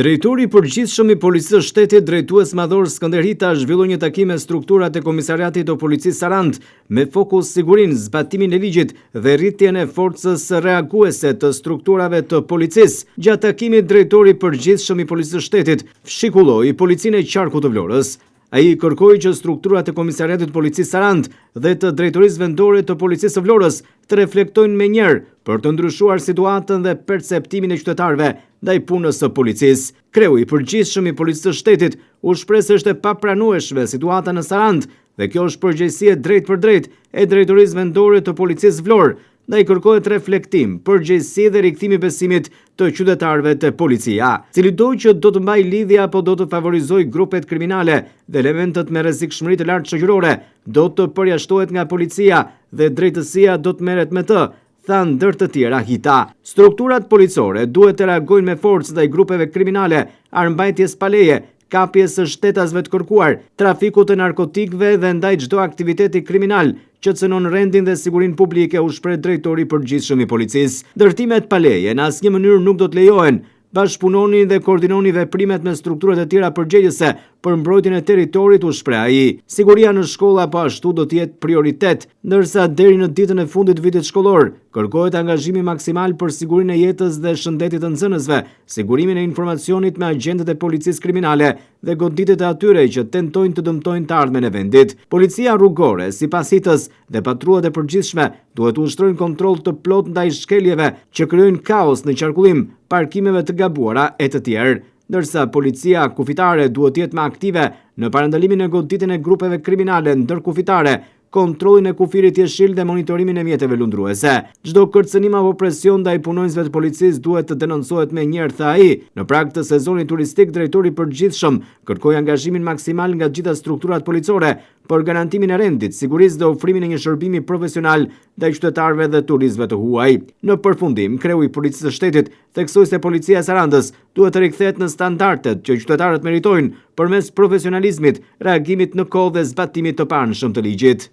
Drejtori i përgjithshëm i Policisë së Shtetit, drejtues madhor Skënder Hita, zhvilloi një takim me strukturat e Komisariatit të Policisë Sarand me fokus sigurinë, zbatimin e ligjit dhe rritjen e forcës reaguese të strukturave të policisë. Gjatë takimit, drejtori i përgjithshëm i Policisë së Shtetit fshikulloi Policinë e Qarkut të Vlorës. Ai kërkoi që strukturat e Komisariatit të Policisë Sarand dhe të Drejtorisë Vendore të Policisë së Vlorës të reflektojnë menjëherë për të ndryshuar situatën dhe perceptimin e qytetarëve ndaj punës së policisë. Kreu i përgjithshëm i Policisë së Shtetit u shpreh se është e papranueshme situata në Sarand dhe kjo është përgjegjësi e drejtë për drejtë e Drejtorisë Vendore të Policisë Vlorë. Ndaj kërkohet reflektim, përgjegjësi dhe rikthimi besimit të qytetarëve te policia, cili do që do të mbajë lidhje apo do të favorizojë grupet kriminale dhe elementët me rrezikshmëri të lartë shoqërore, do të përjashtohet nga policia dhe drejtësia do të merret me të, thanë ndër të tjera Hita. Strukturat policore duhet të reagojnë me forcë ndaj grupeve kriminale, armbajtjes pa leje, kapjes së shtetasve të kërkuar, trafikut të narkotikëve dhe ndaj çdo aktiviteti kriminal që cënon rendin dhe sigurinë publike, u shpreh drejtori i përgjithshëm i policisë. Ndërtimet pa leje në asnjë mënyrë nuk do të lejohen. Bashkëpunoni dhe koordinoni veprimet me strukturat e tjera përgjegjëse për mbrojtjen e territorit, u shpreh ai. Siguria në shkolla po ashtu do të jetë prioritet, ndërsa deri në ditën e fundit të vitit shkollor kërkohet angazhimi maksimal për sigurinë e jetës dhe shëndetit të nxënësve, sigurimin e informacionit me agjentët e policisë kriminale dhe goditjet e atyre që tentojnë të dëmtojnë të ardhmen e vendit. Policia rrugore, sipas Hitës, dhe patrullat e përgjithshme duhet të ushtrojnë kontroll të plotë ndaj shkeljeve që krijojnë kaos në qarkullim, parkimeve të gabuara e të tjerë, ndërsa policia kufitare duhet të jetë më aktive në parandalimin e goditjen e grupeve kriminale ndërkufitare, kontrollin e kufirit jeshil dhe monitorimin e mjeteve lundruese. Çdo kërcënim apo presion ndaj punonjësve të policisë duhet të denoncohet menjëherë, tha ai. Në prag të sezonit turistik, drejtori i përgjithshëm kërkoi angazhimin maksimal nga gjitha strukturat policore për garantimin e rendit, sigurisë dhe ofrimin e një shërbimi profesional ndaj qytetarëve dhe turistëve të huaj. Në përfundim, kreu i Policisë së Shtetit theksoi se Policia e Sarandës duhet të rikthehet në standardet që qytetarët meritojnë përmes profesionalizmit, reagimit në kohë dhe zbatimit të pranueshëm të ligjit.